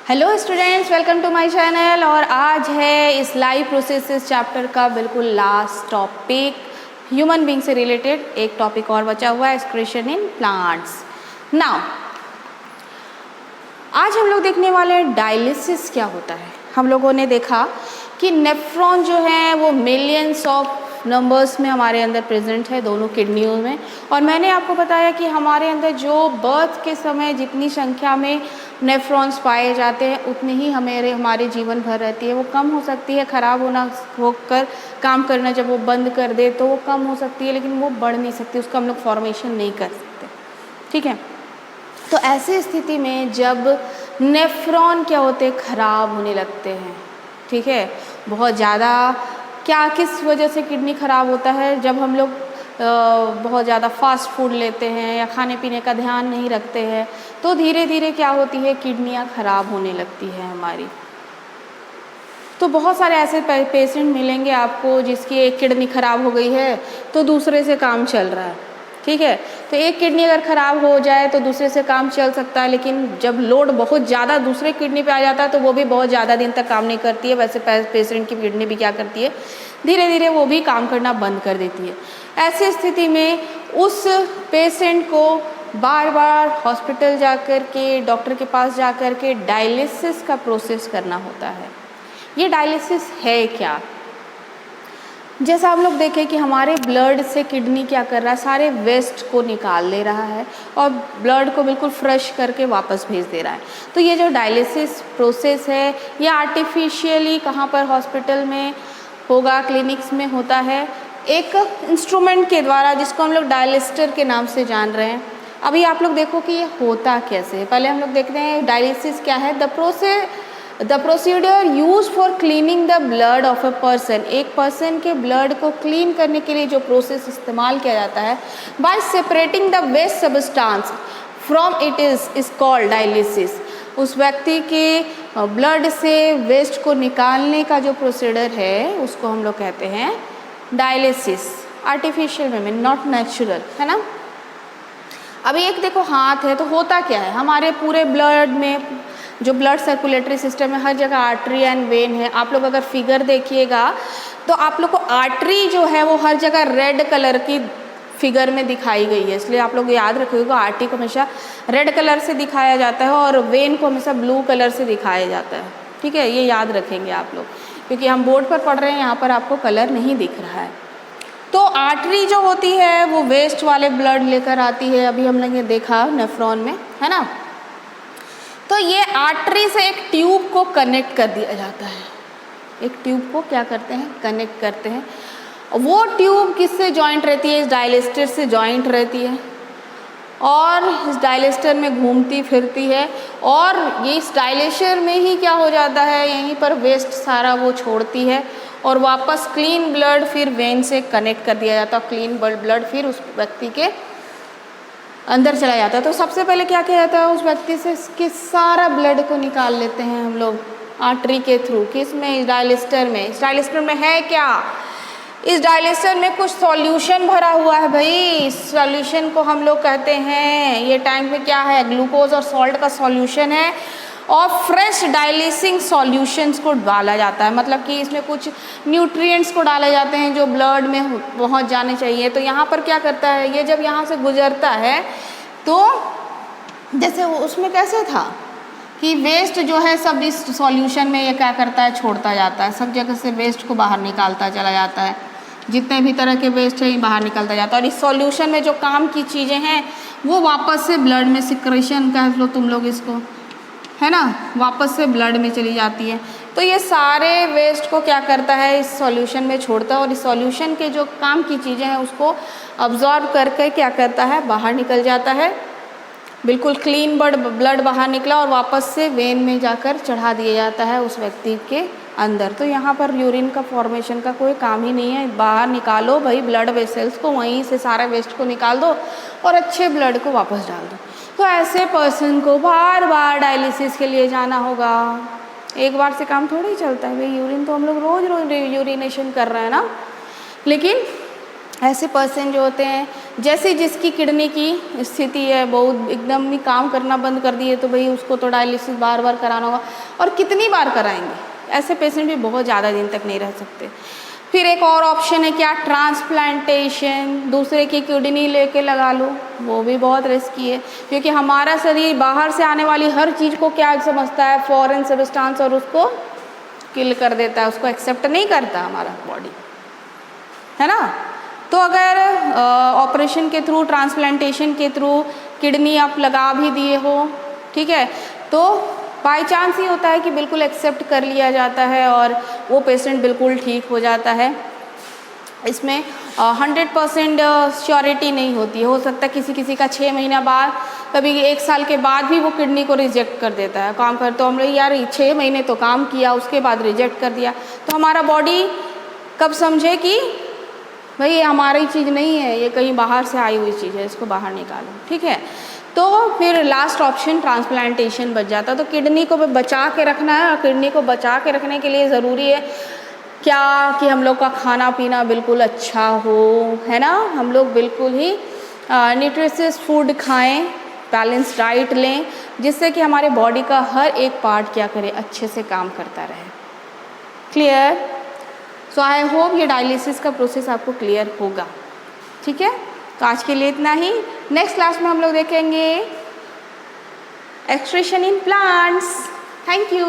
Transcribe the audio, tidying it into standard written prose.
Hello students, welcome to my channel. और आज है इस लाइव प्रोसेसेस चैप्टर का बिल्कुल लास्ट टॉपिक, ह्यूमन बीइंग से रिलेटेड एक टॉपिक और बचा हुआ है, एक्सक्रीशन इन प्लांट्स। नाउ आज हम लोग देखने वाले हैं डायलिसिस क्या होता है। हम लोगों ने देखा कि नेफ्रॉन जो है वो मिलियंस ऑफ नंबर्स में हमारे अंदर प्रेजेंट है, दोनों किडनियों में। और मैंने आपको बताया कि हमारे अंदर जो बर्थ के समय जितनी संख्या में नेफ्रॉन्स पाए जाते हैं उतनी ही हमारे जीवन भर रहती है। वो कम हो सकती है, ख़राब होकर काम करना जब वो बंद कर दे तो वो कम हो सकती है, लेकिन वो बढ़ नहीं सकती, उसका हम लोग फॉर्मेशन नहीं कर सकते। ठीक है, तो ऐसी स्थिति में जब नेफ्रॉन क्या होते हैं, ख़राब होने लगते हैं। ठीक है, बहुत ज़्यादा किस वजह से किडनी ख़राब होता है? जब हम लोग बहुत ज़्यादा फास्ट फूड लेते हैं या खाने पीने का ध्यान नहीं रखते हैं तो धीरे धीरे क्या होती है, किडनियाँ ख़राब होने लगती है हमारी। तो बहुत सारे ऐसे पेशेंट मिलेंगे आपको जिसकी एक किडनी ख़राब हो गई है तो दूसरे से काम चल रहा है। ठीक है, तो एक किडनी अगर ख़राब हो जाए तो दूसरे से काम चल सकता है, लेकिन जब लोड बहुत ज़्यादा दूसरे किडनी पे आ जाता है तो वो भी बहुत ज़्यादा दिन तक काम नहीं करती है। वैसे पेशेंट की किडनी भी क्या करती है, धीरे धीरे वो भी काम करना बंद कर देती है। ऐसी स्थिति में उस पेशेंट को बार बार हॉस्पिटल जाकर के, डॉक्टर के पास जाकर के डायलिसिस का प्रोसेस करना होता है। ये डायलिसिस है क्या? जैसा हम लोग देखें कि हमारे ब्लड से किडनी क्या कर रहा है, सारे वेस्ट को निकाल ले रहा है और ब्लड को बिल्कुल फ्रेश करके वापस भेज दे रहा है। तो ये जो डायलिसिस प्रोसेस है ये आर्टिफिशियली कहाँ पर हॉस्पिटल में होगा, क्लिनिक्स में होता है, एक इंस्ट्रूमेंट के द्वारा जिसको हम लोग डायलिस्टर के नाम से जान रहे हैं। अभी आप लोग देखो कि ये होता कैसे है। पहले हम लोग देखते हैं डायलिसिस क्या है। The procedure use for cleaning the blood of a person. एक पर्सन के ब्लड को क्लीन करने के लिए जो प्रोसेस इस्तेमाल किया जाता है, by separating the waste substance from it is called dialysis. उस व्यक्ति के ब्लड से वेस्ट को निकालने का जो प्रोसीडर है उसको हम लोग कहते हैं डायलिसिस। आर्टिफिशियल वे में, नॉट नेचुरल, है ना। अभी एक देखो हाथ है तो होता क्या है, हमारे पूरे ब्लड में जो ब्लड सर्कुलेटरी सिस्टम है हर जगह आर्टरी एंड वेन है। आप लोग अगर फिगर देखिएगा तो आप लोग को आर्टरी जो है वो हर जगह रेड कलर की फिगर में दिखाई गई है, इसलिए आप लोग याद रखिएगा आर्टरी को हमेशा रेड कलर से दिखाया जाता है और वेन को हमेशा ब्लू कलर से दिखाया जाता है। ठीक है, ये याद रखेंगे आप लोग, क्योंकि हम बोर्ड पर पढ़ रहे हैं, यहाँ पर आपको कलर नहीं दिख रहा है। तो आर्टरी जो होती है वो वेस्ट वाले ब्लड लेकर आती है, अभी हम लोग ये देखा नेफ्रॉन में, है ना। तो ये आर्टरी से एक ट्यूब को कनेक्ट कर दिया जाता है। एक ट्यूब को क्या करते हैं, कनेक्ट करते हैं। वो ट्यूब किससे जॉइंट रहती है, इस डायलिस्टर से जॉइंट रहती है और इस डायलिस्टर में घूमती फिरती है। और ये इस डायलिस्टर में ही क्या हो जाता है, यहीं पर वेस्ट सारा वो छोड़ती है और वापस क्लीन ब्लड फिर वेन से कनेक्ट कर दिया जाता है। क्लीन ब्लड फिर उस व्यक्ति के अंदर चला जाता है। तो सबसे पहले क्या किया जाता है, उस व्यक्ति से इसके सारा ब्लड को निकाल लेते हैं हम लोग आर्टरी के थ्रू। किस में, इस डायलिस्टर में। इस डायलिस्टर में है क्या, इस डायलिस्टर में कुछ सॉल्यूशन भरा हुआ है भाई। इस सॉल्यूशन को हम लोग कहते हैं, ये टैंक में क्या है, ग्लूकोज और सॉल्ट का सॉल्यूशन है और फ्रेश डायलिसिंग सॉल्यूशंस को डाला जाता है। मतलब कि इसमें कुछ न्यूट्रिएंट्स को डाले जाते हैं जो ब्लड में पहुंच जाने चाहिए। तो यहाँ पर क्या करता है, ये जब यहाँ से गुजरता है तो जैसे उसमें कैसे था कि वेस्ट जो है सब इस सॉल्यूशन में ये क्या करता है, छोड़ता जाता है। सब जगह से वेस्ट को बाहर निकालता चला जाता है, जितने भी तरह के वेस्ट है ये बाहर निकलता जाता है। और इस सॉल्यूशन में जो काम की चीज़ें हैं वो वापस से ब्लड में सिक्रेशन कह लो तुम लोग इसको, है ना, वापस से ब्लड में चली जाती है। तो ये सारे वेस्ट को क्या करता है, इस सॉल्यूशन में छोड़ता है और इस सॉल्यूशन के जो काम की चीज़ें हैं उसको अब्जॉर्ब करके क्या करता है, बाहर निकल जाता है। बिल्कुल क्लीन ब्लड बाहर निकला और वापस से वेन में जाकर चढ़ा दिया जाता है उस व्यक्ति के अंदर। तो यहाँ पर यूरिन का फॉर्मेशन का कोई काम ही नहीं है। बाहर निकालो भाई ब्लड वेसल्स को, वहीं से सारा वेस्ट को निकाल दो और अच्छे ब्लड को वापस डाल दो। तो ऐसे पर्सन को बार बार डायलिसिस के लिए जाना होगा। एक बार से काम थोड़ी चलता है भाई, यूरिन तो हम लोग रोज़ रोज़ यूरिनेशन कर रहे हैं ना। लेकिन ऐसे पर्सन जो होते हैं जैसे जिसकी किडनी की स्थिति है बहुत एकदम ही काम करना बंद कर दिए तो भाई उसको तो डायलिसिस बार बार कराना होगा, और कितनी बार कराएंगे, ऐसे पेशेंट भी बहुत ज़्यादा दिन तक नहीं रह सकते। फिर एक और ऑप्शन है क्या, ट्रांसप्लांटेशन, दूसरे की किडनी लेके लगा लो, वो भी बहुत रिस्की है क्योंकि हमारा शरीर बाहर से आने वाली हर चीज़ को क्या समझता है, फॉरेन सब्सटेंस, और उसको किल कर देता है, उसको एक्सेप्ट नहीं करता हमारा बॉडी, है ना। तो अगर ऑपरेशन के थ्रू, ट्रांसप्लांटेशन के थ्रू किडनी आप लगा भी दिए हो, ठीक है, तो बाई चांस ही होता है कि बिल्कुल एक्सेप्ट कर लिया जाता है और वो पेशेंट बिल्कुल ठीक हो जाता है। इसमें 100% श्योरिटी नहीं होती है, हो सकता है किसी किसी का 6 महीना बाद, कभी 1 साल के बाद भी वो किडनी को रिजेक्ट कर देता है। काम कर तो हम लोग यार 6 महीने तो काम किया, उसके बाद रिजेक्ट कर दिया, तो हमारा बॉडी कब समझे कि भाई ये हमारी चीज़ नहीं है, ये कहीं बाहर से आई हुई चीज़ है, इसको बाहर निकालो, ठीक है। तो फिर लास्ट ऑप्शन ट्रांसप्लांटेशन बच जाता है। तो किडनी को बचा के रखना है, और किडनी को बचा के रखने के लिए ज़रूरी है क्या कि हम लोग का खाना पीना बिल्कुल अच्छा हो, है ना, हम लोग बिल्कुल ही न्यूट्रिशियस फूड खाएं, बैलेंस डाइट लें, जिससे कि हमारे बॉडी का हर एक पार्ट क्या करे, अच्छे से काम करता रहे। क्लियर? सो आई होप ये डायलिसिस का प्रोसेस आपको क्लियर होगा, ठीक है। तो आज के लिए इतना ही। नेक्स्ट क्लास में हम लोग देखेंगे excretion in plants. Thank you.